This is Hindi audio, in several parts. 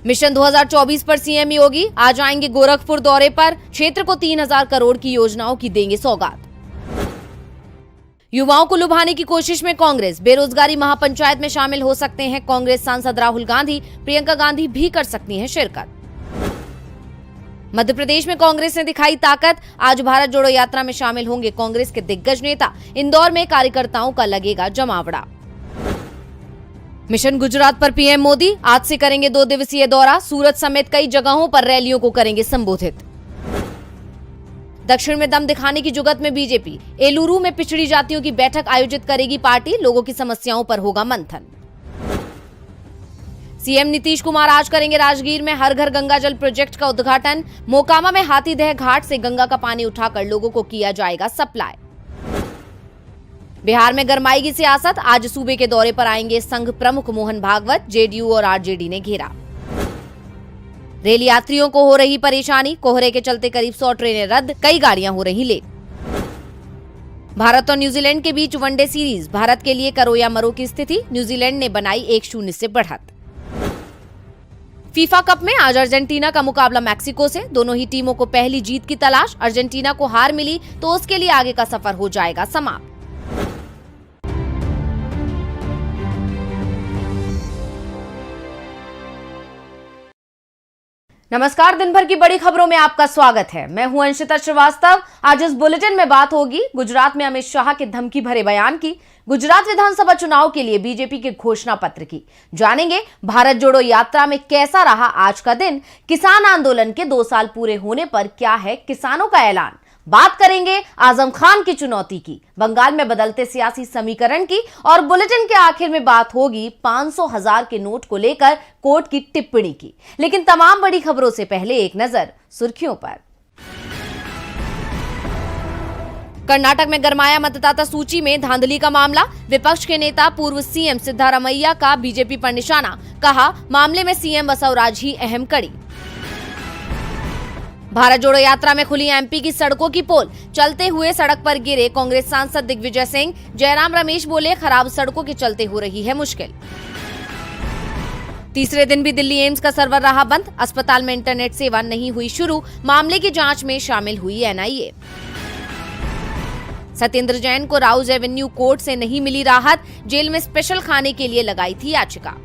मिशन 2024 पर सीएम योगी आज आएंगे गोरखपुर दौरे पर। क्षेत्र को 3000 करोड़ की योजनाओं की देंगे सौगात। युवाओं को लुभाने की कोशिश में कांग्रेस। बेरोजगारी महापंचायत में शामिल हो सकते हैं कांग्रेस सांसद राहुल गांधी, प्रियंका गांधी भी कर सकती हैं शिरकत। मध्य प्रदेश में कांग्रेस ने दिखाई ताकत। आज भारत जोड़ो यात्रा में शामिल होंगे कांग्रेस के दिग्गज नेता। इंदौर में कार्यकर्ताओं का लगेगा जमावड़ा। मिशन गुजरात पर पीएम मोदी आज से करेंगे 2 दिवसीय दौरा। सूरत समेत कई जगहों पर रैलियों को करेंगे संबोधित। दक्षिण में दम दिखाने की जुगत में बीजेपी। एलुरू में पिछड़ी जातियों की बैठक आयोजित करेगी पार्टी। लोगों की समस्याओं पर होगा मंथन। सीएम नीतीश कुमार आज करेंगे राजगीर में हर घर गंगा जल प्रोजेक्ट का उद्घाटन। मोकामा में हाथीदह घाट से गंगा का पानी उठाकर लोगों को किया जाएगा सप्लाई। बिहार में गरमाएगी सियासत। आज सूबे के दौरे पर आएंगे संघ प्रमुख मोहन भागवत। जेडीयू और आरजेडी ने घेरा। रेल यात्रियों को हो रही परेशानी। कोहरे के चलते करीब 100 ट्रेनें रद्द, कई गाड़ियां हो रही लेट। भारत और न्यूजीलैंड के बीच वनडे सीरीज। भारत के लिए करो या मरो की स्थिति। न्यूजीलैंड ने बनाई 1-0 से बढ़त। फीफा कप में आज अर्जेंटीना का मुकाबला मैक्सिको से। दोनों ही टीमों को पहली जीत की तलाश। अर्जेंटीना को हार मिली तो उसके लिए आगे का सफर हो जाएगा समाप्त। नमस्कार, दिन भर की बड़ी खबरों में आपका स्वागत है। मैं हूं अंशिता श्रीवास्तव। आज इस बुलेटिन में बात होगी गुजरात में अमित शाह के धमकी भरे बयान की, गुजरात विधानसभा चुनाव के लिए बीजेपी के घोषणा पत्र की, जानेंगे भारत जोड़ो यात्रा में कैसा रहा आज का दिन, किसान आंदोलन के 2 साल पूरे होने पर क्या है किसानों का ऐलान, बात करेंगे आजम खान की चुनौती की, बंगाल में बदलते सियासी समीकरण की और बुलेटिन के आखिर में बात होगी 500,000 के नोट को लेकर कोर्ट की टिप्पणी की। लेकिन तमाम बड़ी खबरों से पहले एक नजर सुर्खियों पर। कर्नाटक में गरमाया मतदाता सूची में धांधली का मामला। विपक्ष के नेता पूर्व सीएम सिद्धारमैया का बीजेपी पर निशाना। कहा, मामले में सीएम बसवराज ही अहम कड़ी। भारत जोड़ो यात्रा में खुली एमपी की सड़कों की पोल। चलते हुए सड़क पर गिरे कांग्रेस सांसद दिग्विजय सिंह। जयराम रमेश बोले, खराब सड़कों के चलते हो रही है मुश्किल। तीसरे दिन भी दिल्ली एम्स का सर्वर रहा बंद। अस्पताल में इंटरनेट सेवा नहीं हुई शुरू। मामले की जांच में शामिल हुई एनआईए। सत्येंद्र जैन को राउज एवेन्यू कोर्ट से नहीं मिली राहत। जेल में स्पेशल खाने के लिए लगाई थी याचिका।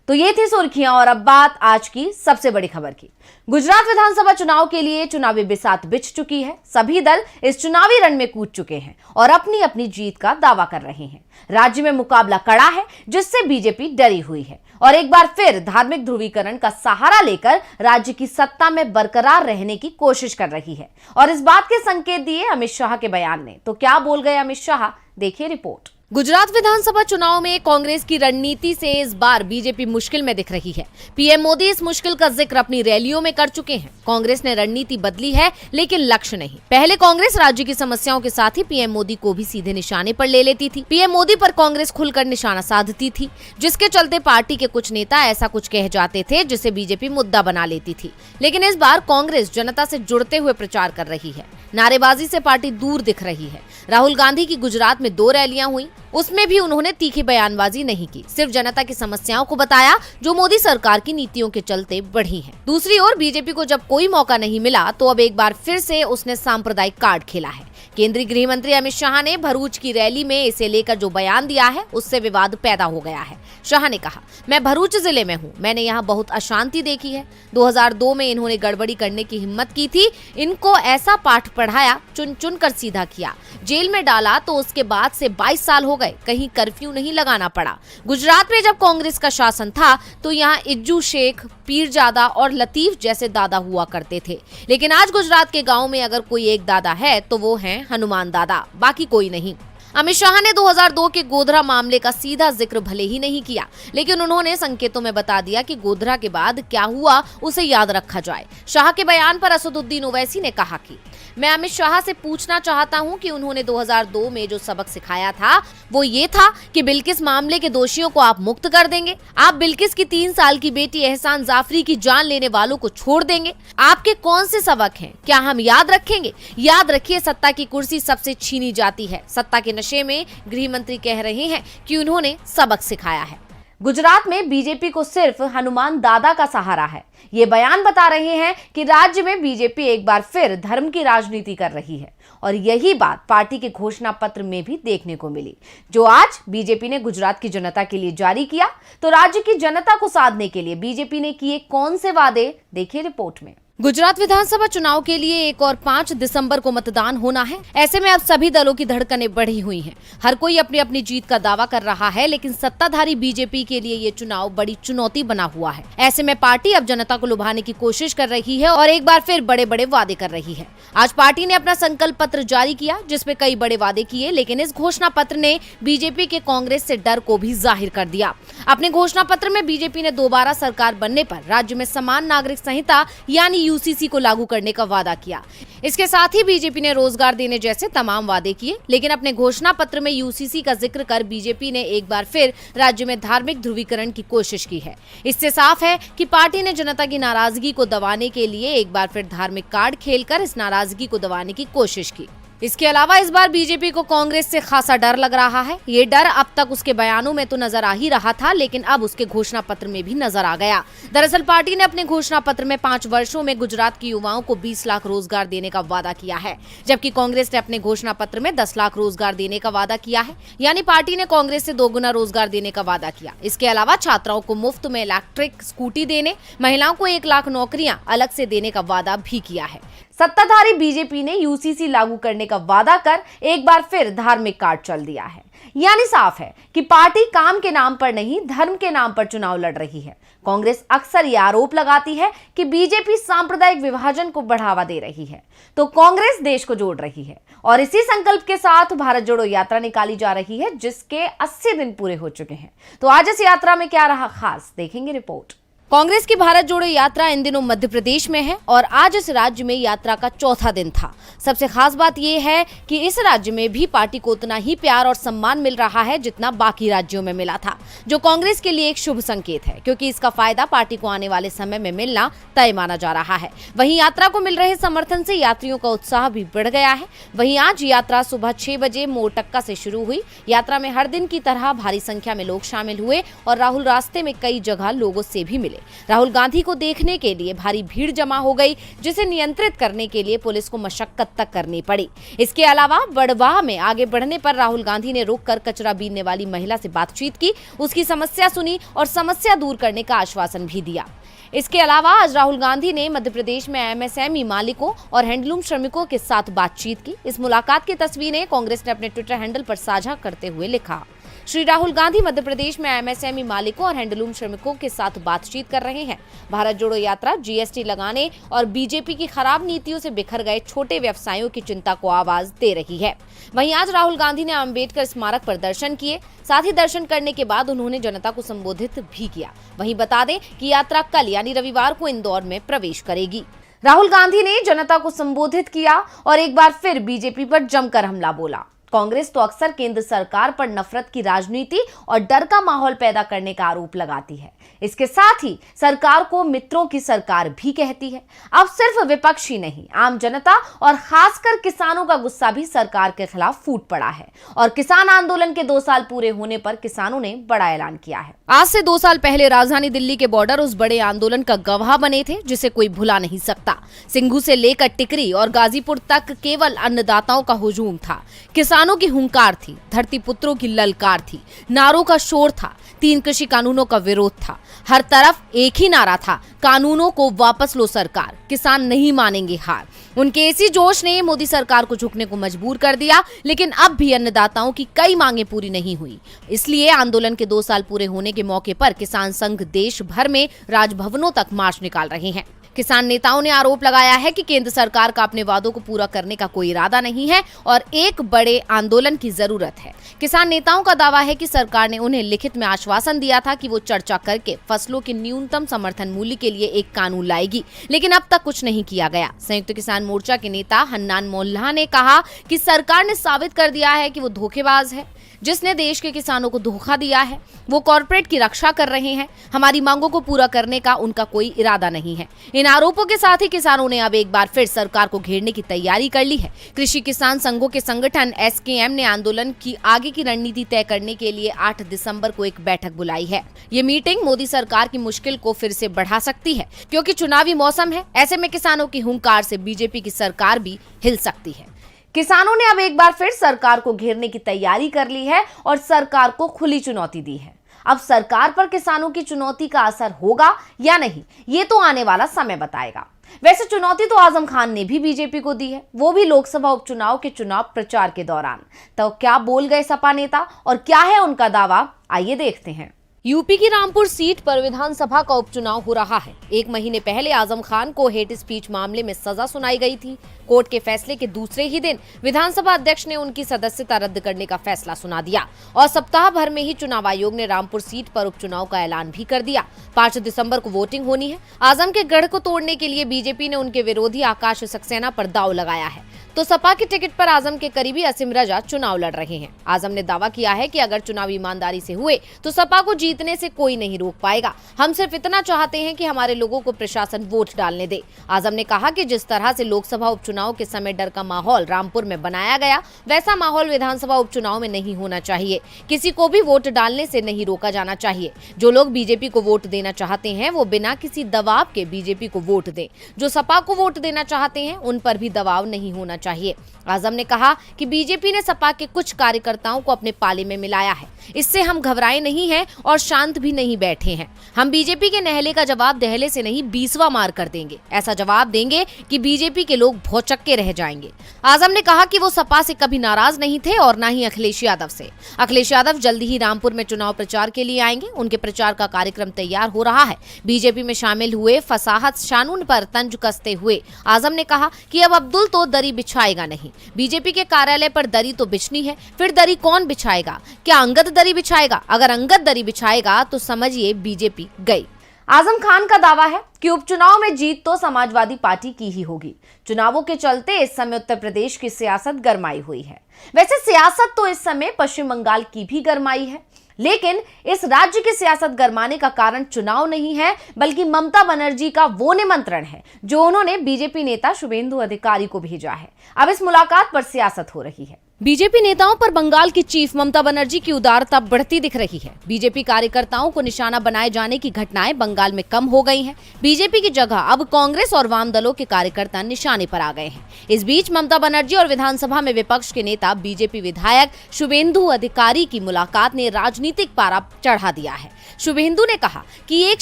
तो ये थी सुर्खियां और अब बात आज की सबसे बड़ी खबर की। गुजरात विधानसभा चुनाव के लिए चुनावी बिसात बिछ चुकी है। सभी दल इस चुनावी रण में कूद चुके हैं और अपनी अपनी जीत का दावा कर रहे हैं। राज्य में मुकाबला कड़ा है, जिससे बीजेपी डरी हुई है और एक बार फिर धार्मिक ध्रुवीकरण का सहारा लेकर राज्य की सत्ता में बरकरार रहने की कोशिश कर रही है। और इस बात के संकेत दिए अमित शाह के बयान ने। तो क्या बोल गए अमित शाह, देखिए रिपोर्ट। गुजरात विधानसभा चुनाव में कांग्रेस की रणनीति से इस बार बीजेपी मुश्किल में दिख रही है। पीएम मोदी इस मुश्किल का जिक्र अपनी रैलियों में कर चुके हैं। कांग्रेस ने रणनीति बदली है, लेकिन लक्ष्य नहीं। पहले कांग्रेस राज्य की समस्याओं के साथ ही पीएम मोदी को भी सीधे निशाने पर ले लेती थी। पीएम मोदी पर कांग्रेस खुलकर निशाना साधती थी, जिसके चलते पार्टी के कुछ नेता ऐसा कुछ कह जाते थे जिसे बीजेपी मुद्दा बना लेती थी। लेकिन इस बार कांग्रेस जनता से जुड़ते हुए प्रचार कर रही है। नारेबाजी से पार्टी दूर दिख रही है। राहुल गांधी की गुजरात में 2 रैलियां हुई, उसमें भी उन्होंने तीखी बयानबाजी नहीं की, सिर्फ जनता की समस्याओं को बताया जो मोदी सरकार की नीतियों के चलते बढ़ी हैं। दूसरी ओर बीजेपी को जब कोई मौका नहीं मिला तो अब एक बार फिर से उसने सांप्रदायिक कार्ड खेला है। केंद्रीय गृह मंत्री अमित शाह ने भरूच की रैली में इसे लेकर जो बयान दिया है उससे विवाद पैदा हो गया है। शाह ने कहा, मैं भरूच जिले में हूँ, मैंने यहाँ बहुत अशांति देखी है। 2002 में इन्होंने गड़बड़ी करने की हिम्मत की थी, इनको ऐसा पाठ पढ़ाया, चुन चुन कर सीधा किया, जेल में डाला तो उसके बाद से 22 साल हो गए, कहीं कर्फ्यू नहीं लगाना पड़ा। गुजरात में जब कांग्रेस का शासन था तो यहाँ इज्जू शेख, पीरजादा और लतीफ जैसे दादा हुआ करते थे। लेकिन आज गुजरात के गाँव में अगर कोई एक दादा है तो वो है हनुमान दादा, बाकी कोई नहीं। अमित शाह ने 2002 के गोधरा मामले का सीधा जिक्र भले ही नहीं किया, लेकिन उन्होंने संकेतों में बता दिया कि गोधरा के बाद क्या हुआ उसे याद रखा जाए। शाह के बयान पर असदुद्दीन ओवैसी ने कहा कि मैं अमित शाह से पूछना चाहता हूं कि उन्होंने 2002 में जो सबक सिखाया था वो ये था कि बिल्किस मामले के दोषियों को आप मुक्त कर देंगे, आप बिल्किस की 3 साल की बेटी एहसान जाफरी की जान लेने वालों को छोड़ देंगे। आपके कौन से सबक हैं, क्या हम याद रखेंगे? याद रखिए, सत्ता की कुर्सी सबसे छीनी जाती है। सत्ता के नशे में गृह मंत्री कह रहे हैं कि उन्होंने सबक सिखाया है। गुजरात में बीजेपी को सिर्फ हनुमान दादा का सहारा है। ये बयान बता रहे हैं कि राज्य में बीजेपी एक बार फिर धर्म की राजनीति कर रही है और यही बात पार्टी के घोषणा पत्र में भी देखने को मिली, जो आज बीजेपी ने गुजरात की जनता के लिए जारी किया। तो राज्य की जनता को साधने के लिए बीजेपी ने किए कौन से वादे, देखिए रिपोर्ट में। गुजरात विधानसभा चुनाव के लिए 1 और 5 दिसंबर को मतदान होना है। ऐसे में अब सभी दलों की धड़कनें बढ़ी हुई हैं। हर कोई अपनी अपनी जीत का दावा कर रहा है, लेकिन सत्ताधारी बीजेपी के लिए ये चुनाव बड़ी चुनौती बना हुआ है। ऐसे में पार्टी अब जनता को लुभाने की कोशिश कर रही है और एक बार फिर बड़े बड़े वादे कर रही है। आज पार्टी ने अपना संकल्प पत्र जारी किया, जिसमें कई बड़े वादे किए, लेकिन इस घोषणा पत्र ने बीजेपी के कांग्रेस से डर को भी जाहिर कर दिया। अपने घोषणा पत्र में बीजेपी ने दोबारा सरकार बनने पर राज्य में समान नागरिक संहिता यानी यूसीसी को लागू करने का वादा किया। इसके साथ ही बीजेपी ने रोजगार देने जैसे तमाम वादे किए, लेकिन अपने घोषणा पत्र में यूसीसी का जिक्र कर बीजेपी ने एक बार फिर राज्य में धार्मिक ध्रुवीकरण की कोशिश की है। इससे साफ है कि पार्टी ने जनता की नाराजगी को दबाने के लिए एक बार फिर धार्मिक कार्ड खेलकर इस नाराजगी को दबाने की कोशिश की। इसके अलावा इस बार बीजेपी को कांग्रेस से खासा डर लग रहा है। ये डर अब तक उसके बयानों में तो नजर आ ही रहा था, लेकिन अब उसके घोषणा पत्र में भी नजर आ गया। दरअसल पार्टी ने अपने घोषणा पत्र में 5 वर्षों में गुजरात के युवाओं को 20 लाख रोजगार देने का वादा किया है, जबकि कांग्रेस ने अपने घोषणा पत्र में 10 लाख रोजगार देने का वादा किया है। यानी पार्टी ने कांग्रेस से 2 गुना रोजगार देने का वादा किया। इसके अलावा छात्राओं को मुफ्त में इलेक्ट्रिक स्कूटी देने, महिलाओं को 1 लाख नौकरियां अलग से देने का वादा भी किया है। सत्ताधारी बीजेपी ने यूसीसी लागू करने का वादा कर एक बार फिर धार्मिक कार्ड चल दिया है। यानी साफ है कि पार्टी काम के नाम पर नहीं, धर्म के नाम पर चुनाव लड़ रही है। कांग्रेस अक्सर ये आरोप लगाती है कि बीजेपी सांप्रदायिक विभाजन को बढ़ावा दे रही है, तो कांग्रेस देश को जोड़ रही है और इसी संकल्प के साथ भारत जोड़ो यात्रा निकाली जा रही है, जिसके 80 दिन पूरे हो चुके हैं। तो आज इस यात्रा में क्या रहा खास, देखेंगे रिपोर्ट। कांग्रेस की भारत जोड़ो यात्रा इन दिनों मध्य प्रदेश में है और आज इस राज्य में यात्रा का चौथा दिन था। सबसे खास बात यह है कि इस राज्य में भी पार्टी को उतना ही प्यार और सम्मान मिल रहा है जितना बाकी राज्यों में मिला था, जो कांग्रेस के लिए एक शुभ संकेत है, क्योंकि इसका फायदा पार्टी को आने वाले समय में मिलना तय माना जा रहा है। वहीं यात्रा को मिल रहे समर्थन से यात्रियों का उत्साह भी बढ़ गया है। वहीं आज यात्रा सुबह 6 बजे मोरटक्का से शुरू हुई। यात्रा में हर दिन की तरह भारी संख्या में लोग शामिल हुए और राहुल रास्ते में कई जगह लोगों से भी मिले। राहुल गांधी को देखने के लिए भारी भीड़ जमा हो गई, जिसे नियंत्रित करने के लिए पुलिस को मशक्कत तक करनी पड़ी। इसके अलावा बड़वाह में आगे बढ़ने पर राहुल गांधी ने रुककर कचरा बीनने वाली महिला से बातचीत की, उसकी समस्या सुनी और समस्या दूर करने का आश्वासन भी दिया। इसके अलावा आज राहुल गांधी ने मध्य प्रदेश में एमएसएमई मालिकों और हैंडलूम श्रमिकों के साथ बातचीत की। इस मुलाकात की तस्वीरें कांग्रेस ने अपने ट्विटर हैंडल पर साझा करते हुए लिखा, श्री राहुल गांधी मध्य प्रदेश में एमएसएमई मालिकों और हैंडलूम श्रमिकों के साथ बातचीत कर रहे हैं। भारत जोड़ो यात्रा जीएसटी लगाने और बीजेपी की खराब नीतियों से बिखर गए छोटे व्यवसायों की चिंता को आवाज दे रही है। वहीं आज राहुल गांधी ने अम्बेडकर स्मारक पर दर्शन किए। साथ ही दर्शन करने के बाद उन्होंने जनता को संबोधित भी किया। वहीं बता दें कि यात्रा कल यानी रविवार को इंदौर में प्रवेश करेगी। राहुल गांधी ने जनता को संबोधित किया और एक बार फिर बीजेपी पर जमकर हमला बोला। कांग्रेस तो अक्सर केंद्र सरकार पर नफरत की राजनीति और डर का माहौल पैदा करने का आरोप लगाती है। इसके साथ ही सरकार को मित्रों की सरकार भी कहती है। अब सिर्फ विपक्ष ही नहीं, आम जनता और खासकर किसानों का गुस्सा भी सरकार के खिलाफ फूट पड़ा है और किसान आंदोलन के 2 साल पूरे होने पर किसानों ने बड़ा ऐलान किया है। आज से 2 साल पहले राजधानी दिल्ली के बॉर्डर उस बड़े आंदोलन का गवाह बने थे, जिसे कोई भुला नहीं सकता। सिंघू से लेकर टिकरी और गाजीपुर तक केवल अन्नदाताओं का हुजूम था। किसानों की हुंकार थी, धरती पुत्रों की ललकार थी, नारों का शोर था, 3 कृषि कानूनों का विरोध था। हर तरफ एक ही नारा था, कानूनों को वापस लो सरकार, किसान नहीं मानेंगे हार। उनके इसी जोश ने मोदी सरकार को झुकने को मजबूर कर दिया, लेकिन अब भी अन्नदाताओं की कई मांगें पूरी नहीं हुई। इसलिए आंदोलन के 2 साल पूरे होने के मौके पर किसान संघ देश भर में राजभवनों तक मार्च निकाल रहे हैं। किसान नेताओं ने आरोप लगाया है कि केंद्र सरकार का अपने वादों को पूरा करने का कोई इरादा नहीं है और एक बड़े आंदोलन की जरूरत है। किसान नेताओं का दावा है कि सरकार ने उन्हें लिखित में आश्वासन दिया था कि वो चर्चा करके फसलों के न्यूनतम समर्थन मूल्य के लिए एक कानून लाएगी, लेकिन अब तक कुछ नहीं किया गया। संयुक्त किसान मोर्चा के नेता हन्नान मोल्ला ने कहा कि सरकार ने साबित कर दिया है कि वो धोखेबाज है। जिसने देश के किसानों को धोखा दिया है। वो कॉर्पोरेट की रक्षा कर रहे हैं। हमारी मांगों को पूरा करने का उनका कोई इरादा नहीं है। इन आरोपों के साथ ही किसानों ने अब एक बार फिर सरकार को घेरने की तैयारी कर ली है। कृषि किसान संघों के संगठन एसकेएम ने आंदोलन की आगे की रणनीति तय करने के लिए 8 दिसंबर को एक बैठक बुलाई है। ये मीटिंग मोदी सरकार की मुश्किल को फिर से बढ़ा सकती है, क्योंकि चुनावी मौसम है। ऐसे में किसानों की हुंकार से बीजेपी की सरकार भी हिल सकती है। किसानों ने अब एक बार फिर सरकार को घेरने की तैयारी कर ली है और सरकार को खुली चुनौती दी है। अब सरकार पर किसानों की चुनौती का असर होगा या नहीं, ये तो आने वाला समय बताएगा। वैसे चुनौती तो आजम खान ने भी बीजेपी को दी है, वो भी लोकसभा उपचुनाव के चुनाव प्रचार के दौरान। तो क्या बोल गए सपा नेता और क्या है उनका दावा, आइए देखते हैं। यूपी की रामपुर सीट पर विधानसभा का उपचुनाव हो रहा है। 1 महीने पहले आजम खान को हेट स्पीच मामले में सजा सुनाई गई थी। कोर्ट के फैसले के दूसरे ही दिन विधानसभा अध्यक्ष ने उनकी सदस्यता रद्द करने का फैसला सुना दिया और सप्ताह भर में ही चुनाव आयोग ने रामपुर सीट पर उपचुनाव का ऐलान भी कर दिया। 5 दिसंबर को वोटिंग होनी है। आजम के गढ़ को तोड़ने के लिए बीजेपी ने उनके विरोधी आकाश सक्सेना पर दांव लगाया है, तो सपा की टिकट पर आजम के करीबी असीम रजा चुनाव लड़ रहे हैं। आजम ने दावा किया है कि अगर चुनाव ईमानदारी से हुए तो सपा को जीतने से कोई नहीं रोक पाएगा। हम सिर्फ इतना चाहते हैं कि हमारे लोगों को प्रशासन वोट डालने दे। आजम ने कहा कि जिस तरह से लोकसभा उपचुनाव के समय डर का माहौल रामपुर में बनाया गया, वैसा माहौल विधानसभा उपचुनाव में नहीं होना चाहिए। किसी को भी वोट डालने से नहीं रोका जाना चाहिए। जो लोग बीजेपी को वोट देना चाहते हैं वो बिना किसी दबाव के बीजेपी को वोट दें। जो सपा को वोट देना चाहते हैं उन पर भी दबाव नहीं होना चाहिए। आजम ने कहा कि बीजेपी ने सपा के कुछ कार्यकर्ताओं को अपने पाले में मिलाया है। इससे हम घबराए नहीं हैं और शांत भी नहीं बैठे हैं। हम बीजेपी के नहले का जवाब दहले से नहीं 20वां मार कर देंगे। ऐसा जवाब देंगे कि बीजेपी के लोग भौचक्के रह जाएंगे। आजम ने कहा कि वो सपा से कभी नाराज नहीं थे और ना ही अखिलेश यादव से। अखिलेश यादव जल्दी ही रामपुर में चुनाव प्रचार के लिए आएंगे। उनके प्रचार का कार्यक्रम तैयार हो रहा है। बीजेपी में शामिल हुए फसाहत शानून पर तंज कसते हुए आजम ने कहा कि अब अब्दुल तो दरी बिछाएगा नहीं। बीजेपी के कार्यालय पर दरी तो बिछनी है, फिर दरी कौन बिछाएगा? क्या अंगद दरी बिछाएगा? अगर अंगद दरी बिछाएगा तो समझिए बीजेपी गई। आजम खान का दावा है कि उपचुनाव में जीत तो समाजवादी पार्टी की ही होगी। चुनावों के चलते इस समय उत्तर प्रदेश की सियासत गरमाई हुई है। वैसे सियासत तो इस समय पश्चिम बंगाल की भी गरमाई है, लेकिन इस राज्य की सियासत गरमाने का कारण चुनाव नहीं है, बल्कि ममता बनर्जी का वो निमंत्रण है जो उन्होंने बीजेपी नेता शुभेंदु अधिकारी को भेजा है। अब इस मुलाकात पर सियासत हो रही है। बीजेपी नेताओं पर बंगाल की चीफ ममता बनर्जी की उदारता बढ़ती दिख रही है। बीजेपी कार्यकर्ताओं को निशाना बनाए जाने की घटनाएं बंगाल में कम हो गई हैं। बीजेपी की जगह अब कांग्रेस और वाम दलों के कार्यकर्ता निशाने पर आ गए हैं। इस बीच ममता बनर्जी और विधानसभा में विपक्ष के नेता बीजेपी विधायक शुभेंदु अधिकारी की मुलाकात ने राजनीतिक पारा चढ़ा दिया है। शुभेंदु ने कहा कि एक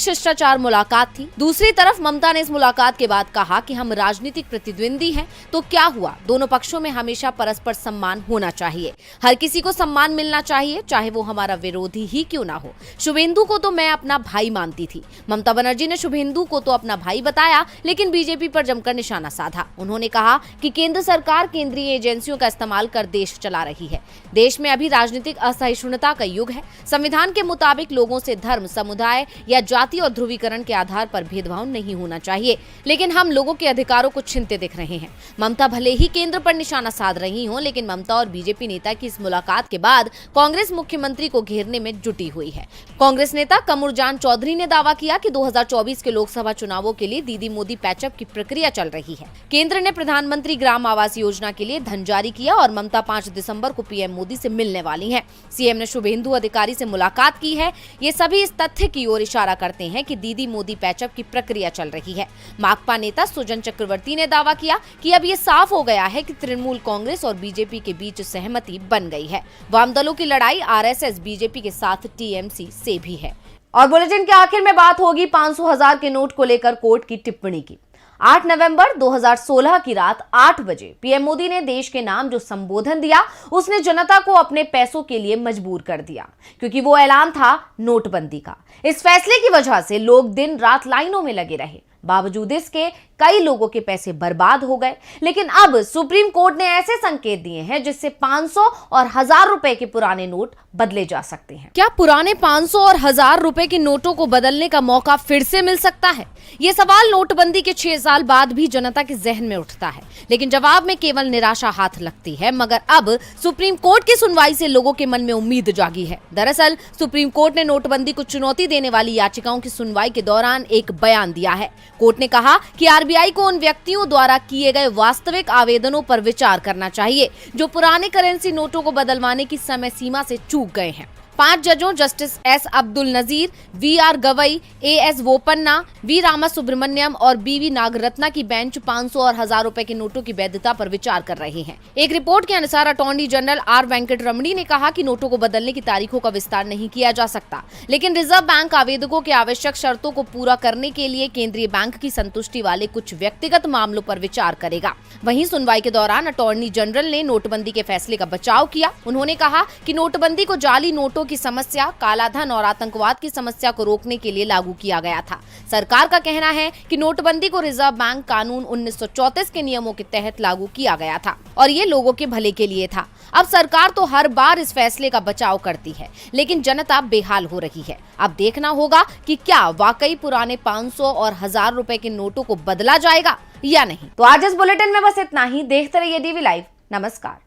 शिष्टाचार मुलाकात थी। दूसरी तरफ ममता ने इस मुलाकात के बाद कहा कि हम राजनीतिक प्रतिद्वंदी हैं, तो क्या हुआ? दोनों पक्षों में हमेशा परस्पर सम्मान होना चाहिए। हर किसी को सम्मान मिलना चाहिए, चाहे वो हमारा विरोधी ही क्यों ना हो। शुभेंदु को तो मैं अपना भाई मानती थी। ममता बनर्जी ने शुभेंदु को तो अपना भाई बताया, लेकिन बीजेपी पर जमकर निशाना साधा। उन्होंने कहा कि केंद्र सरकार केंद्रीय एजेंसियों का इस्तेमाल कर देश चला रही है। देश में अभी राजनीतिक असहिष्णुता का युग है। संविधान के मुताबिक लोगों से धर्म, समुदाय या जाति और ध्रुवीकरण के आधार पर भेदभाव नहीं होना चाहिए, लेकिन हम लोगों के अधिकारों को छीनते दिख रहे हैं। ममता भले ही केंद्र पर निशाना साध रही हो, लेकिन ममता और बीजेपी नेता की इस मुलाकात के बाद कांग्रेस मुख्यमंत्री को घेरने में जुटी हुई है। कांग्रेस नेता कमरुजान चौधरी ने दावा किया कि 2024 के लोकसभा चुनावों के लिए दीदी मोदी पैचअप की प्रक्रिया चल रही है। केंद्र ने प्रधानमंत्री ग्राम आवास योजना के लिए धन जारी किया और ममता 5 दिसंबर को पीएम मोदी से मिलने वाली हैं। सीएम ने शुभेंदु अधिकारी से मुलाकात की है। ये सभी इस तथ्य की ओर इशारा करते हैं कि दीदी मोदी पैचअप की प्रक्रिया चल रही है। माकपा नेता सुजन चक्रवर्ती ने दावा किया कि अब ये साफ हो गया है कि तृणमूल कांग्रेस और बीजेपी के बीच सहमति बन गई है। वाम दलों की लड़ाई आरएसएस बीजेपी के साथ टीएमसी से भी है। और बुलेटिन के आखिर में बात होगी 500,000 के नोट को लेकर कोर्ट की टिप्पणी की। 8 नवंबर 2016 की रात 8 बजे पीएम मोदी ने देश के नाम जो संबोधन दिया, उसने जनता को अपने पैसों के लिए मजबूर कर दिया, क्योंकि वो ऐलान था नोटबंदी का। इस फैसले की वजह से लोग दिन रात लाइनों में लगे रहे। बावजूद इसके कई लोगों के पैसे बर्बाद हो गए। लेकिन अब सुप्रीम कोर्ट ने ऐसे संकेत दिए हैं जिससे 500 और 1000 रुपए के पुराने नोट बदले जा सकते हैं। क्या पुराने 500 और 1000 रुपए के नोटों को बदलने का मौका फिर से मिल सकता है? ये सवाल नोटबंदी के 6 साल बाद भी जनता के जहन में उठता है, लेकिन जवाब में केवल निराशा हाथ लगती है। मगर अब सुप्रीम कोर्ट की सुनवाई से लोगों के मन में उम्मीद जागी है। दरअसल सुप्रीम कोर्ट ने नोटबंदी को चुनौती देने वाली याचिकाओं की सुनवाई के दौरान एक बयान दिया है। कोर्ट ने कहा कि आरबीआई को उन व्यक्तियों द्वारा किए गए वास्तविक आवेदनों पर विचार करना चाहिए जो पुराने करेंसी नोटों को बदलवाने की समय सीमा से चूक गए हैं। 5 जजों justice S Abdul Nazeer, V R. Gavai, A S. Bopanna, V. Rama Subramanian और बी.वी. नागरत्ना की बेंच 500 और 1000 रुपए के नोटों की वैधता पर विचार कर रही है। एक रिपोर्ट के अनुसार अटॉर्नी जनरल आर. वेंकटरमणी ने कहा कि नोटों को बदलने की तारीखों का विस्तार नहीं किया जा सकता, लेकिन रिजर्व बैंक आवेदकों के आवश्यक शर्तों को पूरा करने के लिए केंद्रीय बैंक की संतुष्टि वाले कुछ व्यक्तिगत मामलों पर विचार करेगा। वहीं सुनवाई के दौरान अटॉर्नी जनरल ने नोटबंदी के फैसले का बचाव किया। उन्होंने कहा कि नोटबंदी को जाली नोटों की समस्या, कालाधन और आतंकवाद की समस्या को रोकने के लिए लागू किया गया था। सरकार का कहना है कि नोटबंदी को रिजर्व बैंक कानून 1934 के नियमों के तहत लागू किया गया था और ये लोगों के भले के लिए था। अब सरकार तो हर बार इस फैसले का बचाव करती है, लेकिन जनता बेहाल हो रही है। अब देखना होगा कि क्या वाकई पुराने 500 और 1000 रुपए के नोटों को बदला जाएगा या नहीं। तो आज इस बुलेटिन में बस इतना ही। देखते रहिए डीवी लाइव। नमस्कार।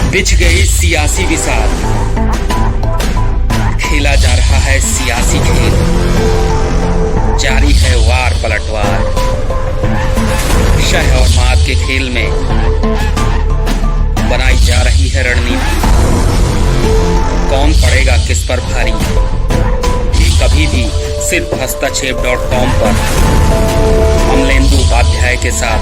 बिछ गई सियासी विसार, खेला जा रहा है सियासी खेल, जारी है वार पलटवार। शह और मात के खेल में बनाई जा रही है रणनीति। कौन पड़ेगा किस पर भारी, ये कभी भी सिर्फ हस्तक्षेप.com पर अमलेंदु उपाध्याय के साथ